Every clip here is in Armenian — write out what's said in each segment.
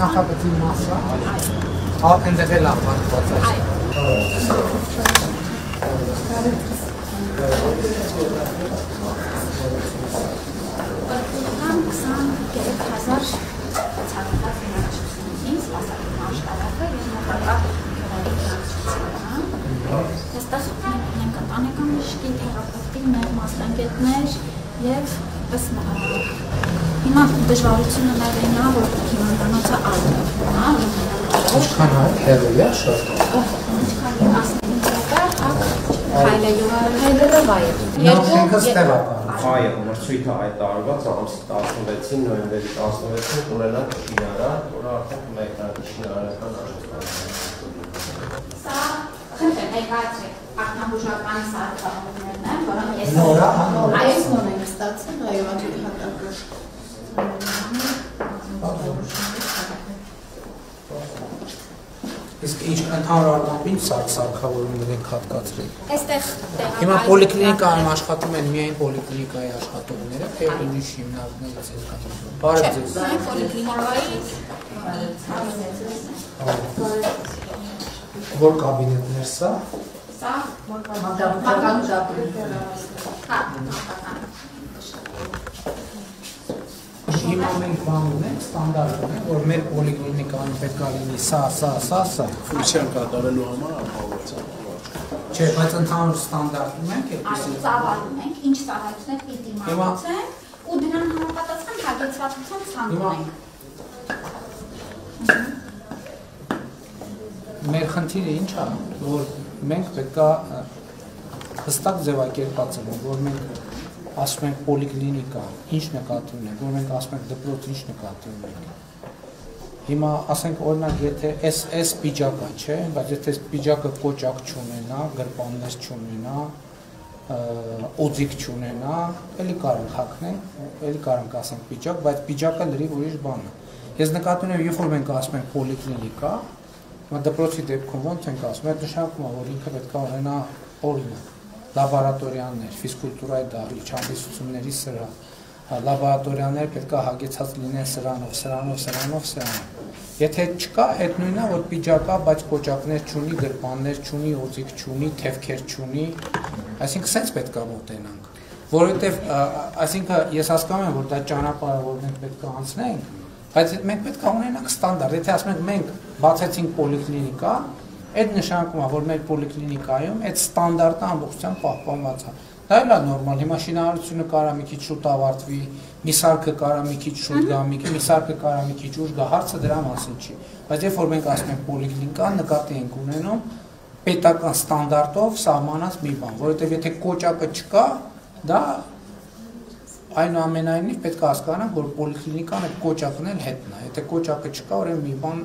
Նախագծի մասը, այնտեղ էլ ապահովված է։ Պատմական 23,000 ցանկացած ֆինանսությունից սպասարկում աշխարհակը եւ մոտակա այստեղ մենք ընտանեկան մշակի թերապևտիկ մեր մասնագետներ եւ հիմա դժվարությունը նաև այն է, որ հիվանդանոցը այլ է, Ինչքան հեռու է շատ։ ինչքան 15 դեպք հայլելով այ։ Երկու ստեղ է։ Այո, մրցույթը հայտարարված ամսի 16-ին, նոյեմբերի 16-ին կունենանք շինարար, որը արդեն կմեկնարկի շինարարական աշխատանքները։ Սա խնդրեմ ներկայացրեք ակնաբուժական սարքավորումներն են, որոնք ես այս նոր ենք ստացել, այո, աճի հատակը։ Իսկ ինչ ընդհանուր առմամբ ինչ սարքավորումներ ենք հատկացրել։ Այստեղ Հիմա պոլիկլինիկայում աշխատում են միայն պոլիկլինիկայի աշխատողները, թե ուրիշ հիմնարկներից են կազմում։ Բարև ձեզ։ Միայն պոլիկլինիկայի Որ կաբինետներ սա։ Սա Մանկական կաբինետ։ հա, Հիմա մենք բան ունենք, ստանդարտ ունենք, որ մեր պոլիկլինիկայում պետք է լինի սա։ Ֆունկցիան կատարելու համար ապահովության։ Չէ, բայց ընդհանուր ստանդարտ ունենք, այդպեսի։ ծավալում ենք, ինչ ծավալություններ պիտի մատուցեն, ու դրան համապատասխան հագեցվածության ցանկ ունենք։ Մեր խնդիրը ինչ է, որ մենք պետք է հստակ ձևակերպած լինենք, որ մենք ասում ենք պոլիկլինիկա, ինչ նկատի ունենք, որ մենք ասում ենք դպրոց, ինչ նկատի ունենք։ Հիմա ասենք օրինակ, եթե այս պիջակը չէ, բայց եթե այս պիջակը կոճակ չունենա, գրպաններ չունենա, օձիկ չունենա, էլի կարանք հագնենք, էլի կարանք ասենք պիջակ, բայց պիջակը լրիվ ուրիշ բան է։ Ես նկատի ունեմ, երբ որ մենք ասում ենք պոլիկլինիկա, դպրոցի դեպքում ոնց ենք ասում, այդ նշանակում է, որ ինքը պետք է ունենա օրինակ լաբորատորիաներ, ֆիզկուլտուրայի դահլիճ, հանդիսությունների սրահ, լաբորատորիաներ պետք է հագեցած լինեն սրանով։ Եթե չկա, այդ նույնն է, որ պիջակա, բայց կոճակներ չունի, գրպաններ չունի, օձիկ չունի, թևքեր չունի, այսինքն սենց պետք է մոտենանք, որովհետև այսինքն ես հասկանում եմ, որ դա ճանապարհը, որ մենք պետք է անցնենք, բայց մենք պետք է ունենանք ստանդարտ, եթե ասում ենք մենք բացեցինք պոլիկլինիկա, այդ նշանակում է, որ մեր պոլիկլինիկայում այդ ստանդարտը ամբողջությամբ պահպանված է։ Դա էլ է նորմալ, հիմա շինարարությունը կարա մի քիչ շուտ ավարտվի, մի սարքը կարա մի քիչ շուտ գա, մի սարքը կարա մի քիչ ուշ գա, հարցը դրա մասին չի։ Բայց երբ որ մենք ասում ենք պոլիկլինիկա, նկատի ենք ունենում պետական ստանդարտով սահմանած մի բան, որովհետև եթե կոճակը չկա, դա այնուամենայնիվ պետք է հասկանանք, որ պոլիկլինիկան այդ կոճակն էլ հետն է։ Եթե կոճակը չկա, ուրեմն մի բան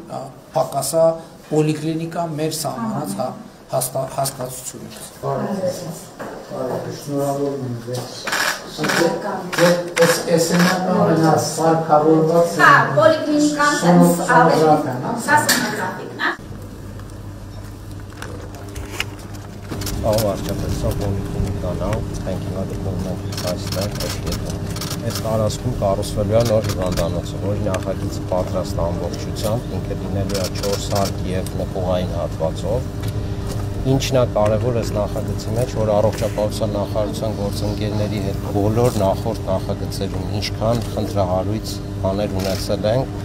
պակասա պոլիկլինիկա մեր սահմանած հասկացությունը։ Շնորհավոր եմ ձեզ։ Այս սարքավորված Հա, պոլիկլինիկան սա սոնոգրաֆիկն է։ Ահա արդյոք սա պոլիկլինիկան է, մենք հիմա գտնվում ենք այստեղ, այս տարածքում կառուցվելու է նոր հիվանդանոցը, որի նախագիծը պատրաստ է ամբողջությամբ, ինքը լինելու է 4 հարկ և նկուղային հատվածով։ Ինչն է կարևոր այս նախագծի մեջ, որ առողջապահության նախարարության գործընկերների հետ բոլոր նախորդ նախագծերում ինչքան խնդրահարույց բաներ ունեցել ենք,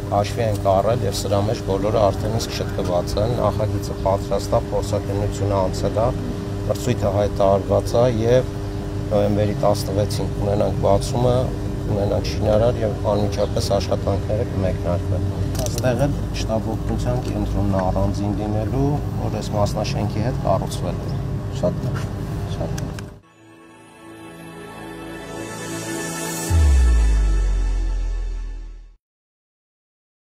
հաշվի ենք առել և սրա մեջ բոլորը արդեն իսկ շտկված են, նախագիծը պատրաստ է, փորձաքննությունը անցել է, մրցույթը հայտարարված է և նոյեմբերի 16-ին ունենանք բացումը, ունենանք շինարար և անմիջապես աշխատանքները կմեկնարկվեն։ Այստեղ էլ շտաբօգնության կենտրոնն առանձին լինելու, որ այս մասնաշենքի հետ կառուցվելու։ Շատ լավ։